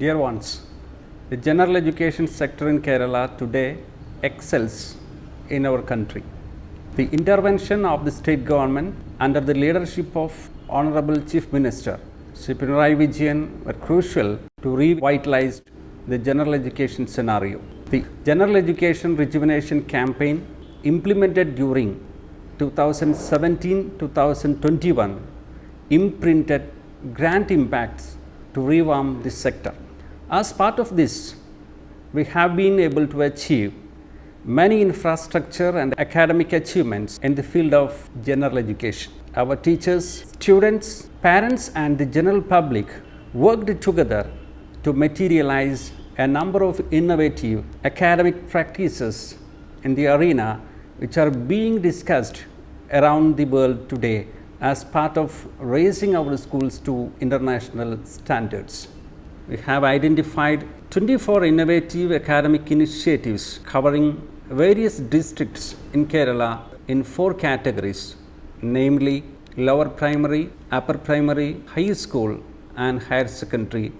Dear ones, the general education sector in Kerala today excels in our country. The intervention of the state government under the leadership of Honorable Chief Minister Sri Pinarayi Vijayan were crucial to revitalize the general education scenario. The General Education Rejuvenation Campaign implemented during 2017-2021 imprinted grand impacts to revamp this sector. As part of this, we have been able to achieve many infrastructure and academic achievements in the field of general education. Our teachers, students, parents and the general public worked together to materialize a number of innovative academic practices in the arena which are being discussed around the world today as part of raising our schools to international standards. We have identified 24 innovative academic initiatives covering various districts in Kerala in 4 categories, namely lower primary, upper primary, high school and higher secondary,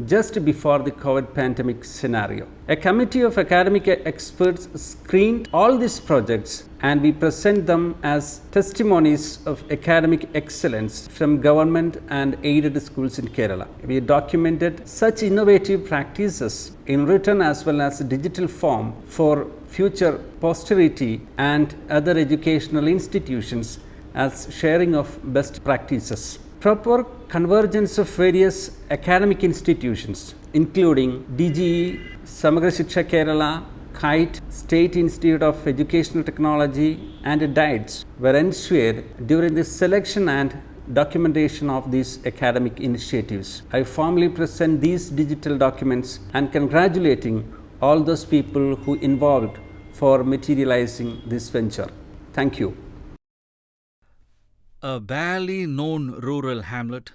just before the COVID pandemic scenario. A committee of academic experts screened all these projects and we present them as testimonies of academic excellence from government and aided schools in Kerala. We documented such innovative practices in written as well as digital form for future posterity and other educational institutions as sharing of best practices. Proper convergence of various academic institutions including DGE, Samagra Shiksha Kerala, KITE, State Institute of Educational Technology and DIETS were ensured during the selection and documentation of these academic initiatives. I formally present these digital documents and congratulating all those people who involved for materializing this venture. Thank you. A barely known rural hamlet,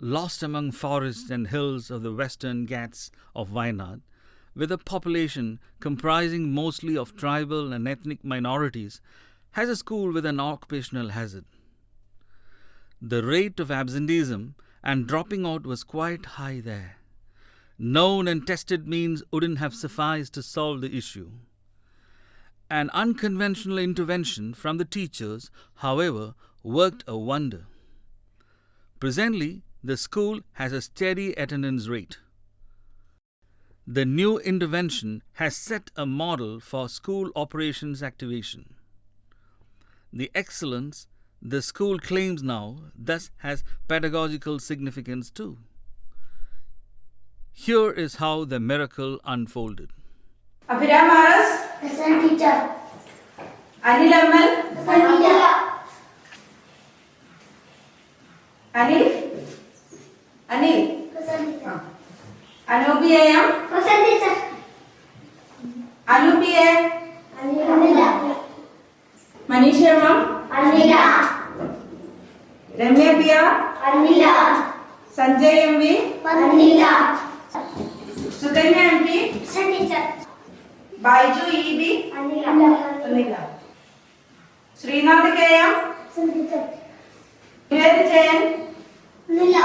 lost among forests and hills of the western Ghats of Wayanad, with a population comprising mostly of tribal and ethnic minorities, has a school with an occupational hazard. The rate of absenteeism and dropping out was quite high there. Known and tested means wouldn't have sufficed to solve the issue. An unconventional intervention from the teachers, however, worked a wonder. Presently, the school has a steady attendance rate. The new intervention has set a model for school operations activation. The excellence the school claims now thus has pedagogical significance too. Here is how the miracle unfolded. Abhiram Maras, present teacher. Anil Ammal, present teacher. Anil, present teacher. Anubi Ayam, present teacher. Anubi Anila. Manisha Mam, Anila. Ramya Pia, Anila. Sanjay MV, Anila. Sukanya MP, present teacher. Baiju EB, Anila. Srinath Kayam, present teacher. Ved Jain, Anila.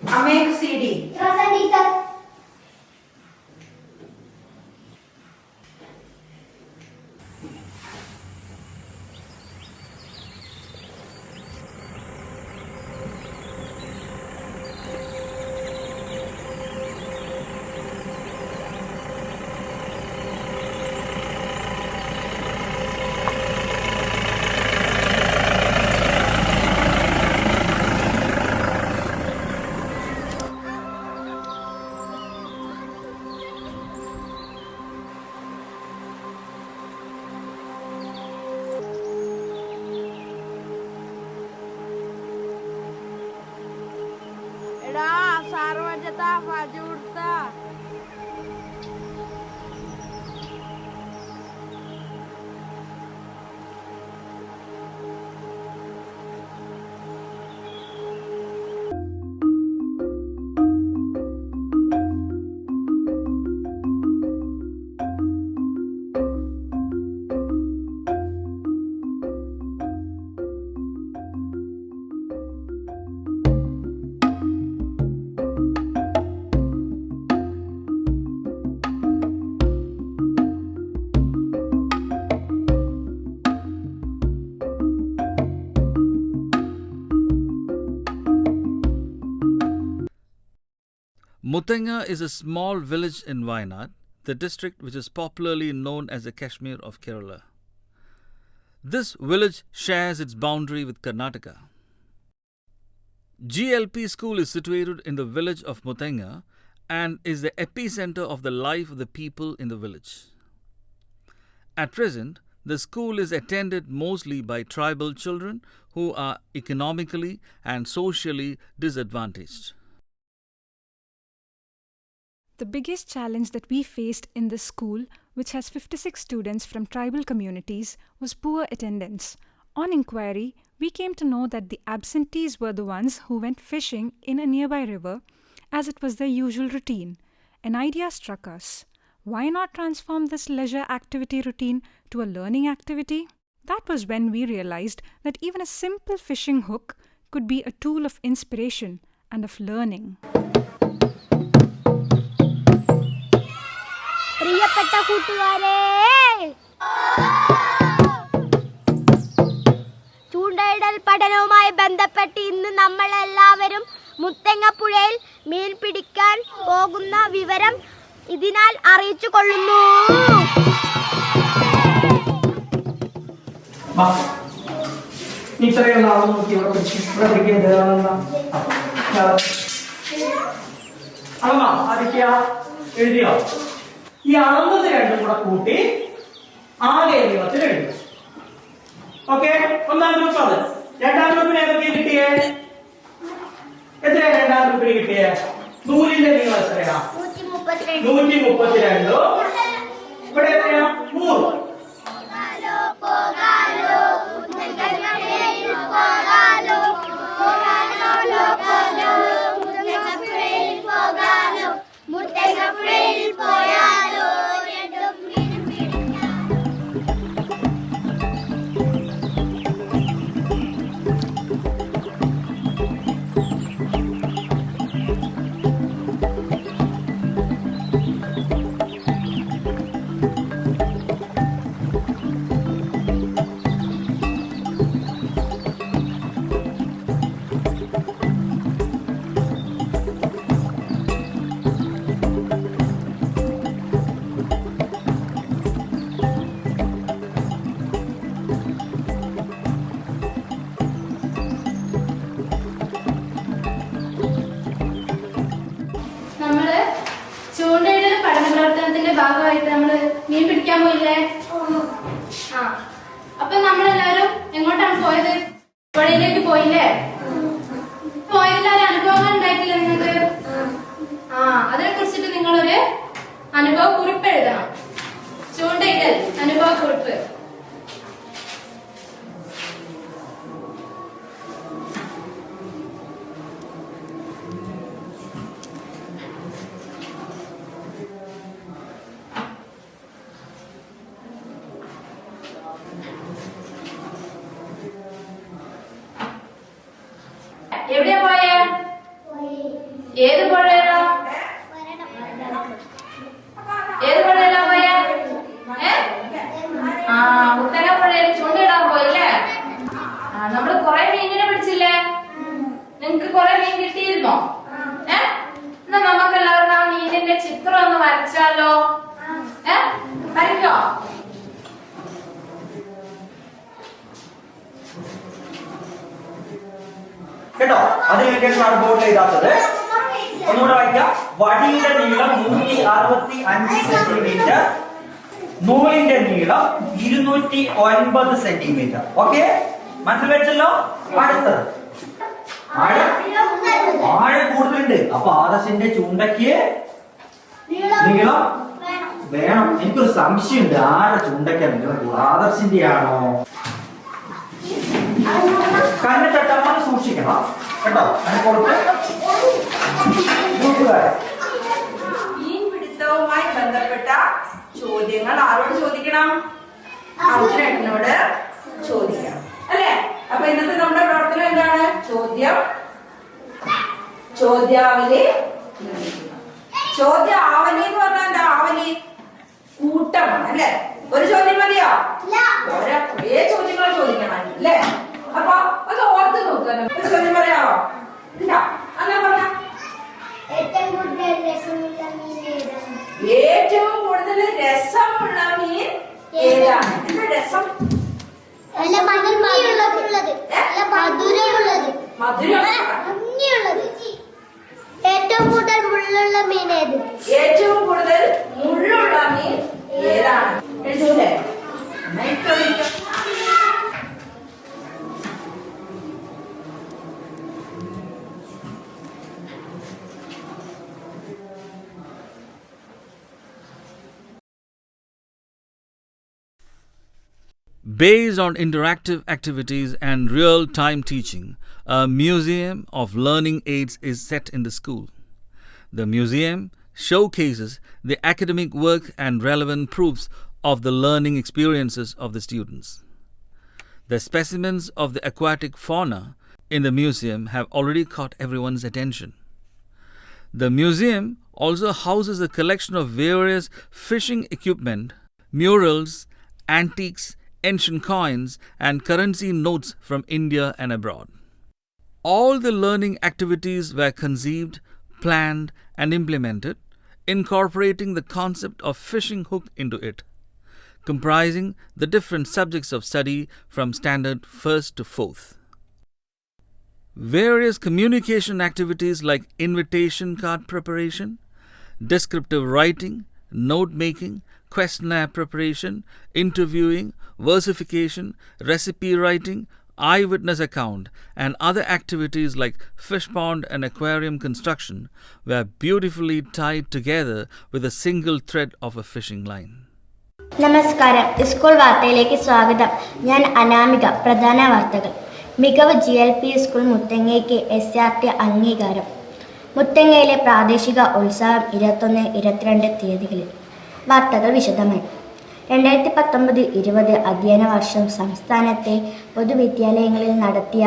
Amek CD, present teacher. Muthanga is a small village in Wayanad, the district which is popularly known as the Kashmir of Kerala. This village shares its boundary with Karnataka. GLP school is situated in the village of Muthanga and is the epicenter of the life of the people in the village. At present, the school is attended mostly by tribal children who are economically and socially disadvantaged. The biggest challenge that we faced in this school, which has 56 students from tribal communities, was poor attendance. On inquiry, we came to know that the absentees were the ones who went fishing in a nearby river, as it was their usual routine. An idea struck us. Why not transform this leisure activity routine to a learning activity? That was when we realized that even a simple fishing hook could be a tool of inspiration and of learning. പ്രിയപ്പെട്ട കൂട്ടുകാരെ, ചൂണ്ടയിടൽ പഠനവുമായി ബന്ധപ്പെട്ട് ഇന്ന് നമ്മൾ എല്ലാവരും മുത്തങ്ങപ്പുഴയിൽ മീൻ പിടിക്കാൻ പോകുന്ന വിവരം ഇതിനാൽ അറിയിച്ചു കൊള്ളുന്നു. എഴുതിയോ? ഈ അളന്നത് രണ്ടും കൂടെ കൂട്ടി ആകെ നീളത്തിൽ എഴുതി. ഓക്കെ, ഒന്നാം ഗ്രൂപ്പ് അത്. രണ്ടാം ഗ്രൂപ്പിന് ഏതൊക്കെ കിട്ടിയേ? എത്രയാ രണ്ടാം ഗ്രൂപ്പിന് കിട്ടിയേ? നൂലിന്റെ നീളം എത്രയാ? 132. ഇവിടെ എത്രയാ? 100. ചൂണ്ടയിടൽ പഠന പ്രവർത്തനത്തിന്റെ ഭാഗമായിട്ട് നമ്മള് മീൻ പിടിക്കാൻ പോയില്ലേ? അപ്പൊ നമ്മളെല്ലാരും എങ്ങോട്ടാണ് പോയത്? പുഴയിലേക്ക് പോയില്ലേ? പോയതിലൊരു അനുഭവങ്ങൾ ഉണ്ടായിട്ടില്ല നിങ്ങൾക്ക്? അതിനെ കുറിച്ചിട്ട് നിങ്ങളൊരു അനുഭവ കുറിപ്പ് എഴുതണം. ചൂണ്ടയിടൽ അനുഭവ കുറിപ്പ്. എവിടെയാ പോയേ? ഏത് പുഴയിലാ? ഏത് പുഴയിലാ പോയേ? മുത്തങ്ങ പുഴയിൽ ചൂണ്ടയിടാൻ പോയില്ലേ? നമ്മള് കൊറേ മീനിനെ പിടിച്ചില്ലേ? നിങ്ങക്ക് കൊറേ മീൻ കിട്ടിയിരുന്നോ? എന്നാ നമുക്ക് എല്ലാവർക്കും ആ മീനിന്റെ ചിത്രം ഒന്ന് വരച്ചാലോ? വരയ്ക്കോ? കേട്ടോ, അത് വേണ്ടിയാണ് ബോർഡിൽ എഴുതാത്തത്. ഒന്നുകൂടെ വായിക്കാം. വടിയുടെ നീളം 165 സെന്റിമീറ്റർ, നൂലിന്റെ നീളം 209 സെന്റിമീറ്റർ. ഓക്കെ, മനസ്സിലാച്ചല്ലോ. അടുത്തത് ആഴം കൂടുതലുണ്ട്. അപ്പൊ ആദർശിന്റെ ചൂണ്ടയ്ക്ക് നീളം വേണം. എനിക്കൊരു സംശയമുണ്ട്, ആരുടെ ചൂണ്ടയ്ക്കാണ് നീളം കൂടുതൽ, ആദർശിന്റെ ആണോ? കണ്ണ് തട്ടാൻ സൂക്ഷിക്കണം കേട്ടോ. മീൻപിടുത്തവുമായി ബന്ധപ്പെട്ട ചോദ്യങ്ങൾ ആരോട് ചോദിക്കണം? അർജുനേട്ടനോട് ചോദിക്കണം അല്ലേ? അപ്പൊ ഇന്നത്തെ നമ്മുടെ പ്രവർത്തനം എന്താണ്? ചോദ്യാവലി. ചോദ്യാവലി എന്ന് പറഞ്ഞാൽ എന്താ? ആവലി കൂട്ടമാണ് അല്ലെ? ഒരു ചോദ്യം മതിയോ? കുറേ ചോദ്യങ്ങൾ ചോദിക്കണം അല്ലേ? അപ്പൊ അത് ഓർത്ത് നോക്കുക. ഒരു ചോദ്യം പറയാമോ? ഇല്ല, അങ്ങനെ പറഞ്ഞ ഏറ്റവും കൂടുതൽ ഭംഗിയുള്ളത്. ഏറ്റവും കൂടുതൽ മുള്ളുള്ള മീൻ ഏത്? ഏറ്റവും കൂടുതൽ മുള്ളുള്ള മീൻ ഏതാണ്? എഴുതൂലേ? Based on interactive activities and real-time teaching, a museum of learning aids is set in the school. The museum showcases the academic work and relevant proofs of the learning experiences of the students. The specimens of the aquatic fauna in the museum have already caught everyone's attention. The museum also houses a collection of various fishing equipment, murals, antiques, ancient coins, and currency notes from India and abroad. All the learning activities were conceived, planned, and implemented, incorporating the concept of fishing hook into it, comprising the different subjects of study from standard 1st to 4th. Various communication activities like invitation card preparation, descriptive writing, note making, questionnaire preparation, interviewing, versification, recipe writing, eyewitness account, and other activities like fish pond and aquarium construction were beautifully tied together with a single thread of a fishing line. നമസ്കാരം. School വാർത്തയിലേക്ക് സ്വാഗതം. ഞാൻ അനാമിക. പ്രധാന വാർത്തകൾ. മികവ് GLPS school മുത്തങ്ങയ്ക്ക് SRT അംഗീകാരം. മുത്തങ്ങയിലെ പ്രാദേശിക ഉത്സവം 21-22 തീയതികളിൽ. വാർത്തകൾ വിശദമായി. 2019-20 അധ്യയന വർഷം സംസ്ഥാനത്തെ പൊതുവിദ്യാലയങ്ങളിൽ നടത്തിയ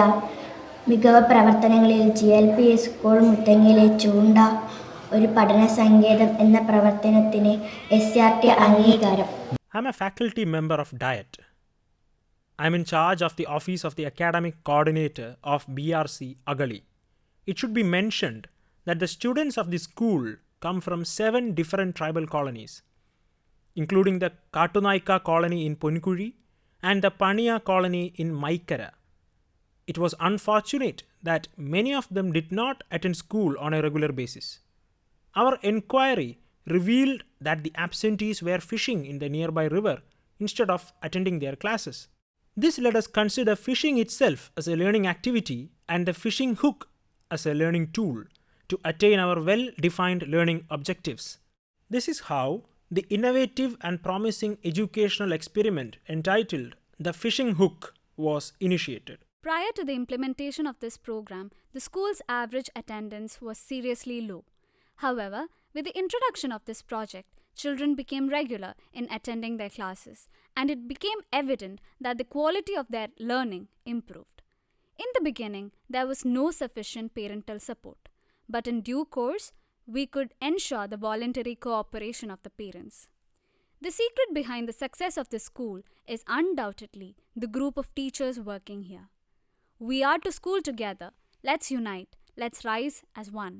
മികവ് പ്രവർത്തനങ്ങളിൽ GLPS സ്കൂൾ മുത്തങ്ങയിലെ ചൂണ്ട ഒരു പഠന സങ്കേതം എന്ന പ്രവർത്തനത്തിന് SRT അംഗീകാരം. I'm a faculty member of DIET. I'm in charge of the Office of the Academic Coordinator of BRC Agali. It should be mentioned that the students of the school come from 7 different tribal colonies, including the Katunaika colony in Ponkuri and the Paniya colony in Maikara. It was unfortunate that many of them did not attend school on a regular basis. Our enquiry revealed that the absentees were fishing in the nearby river instead of attending their classes. This led us consider fishing itself as a learning activity and the fishing hook as a learning tool to attain our well-defined learning objectives. This is how the innovative and promising educational experiment entitled The Fishing Hook was initiated. Prior to the implementation of this program, the school's average attendance was seriously low. However, with the introduction of this project, children became regular in attending their classes, and it became evident that the quality of their learning improved. In the beginning, there was no sufficient parental support, but in due course, we could ensure the voluntary cooperation of the parents. The secret behind the success of this school is undoubtedly the group of teachers working here. We are to school together. Let's unite. Let's rise as one.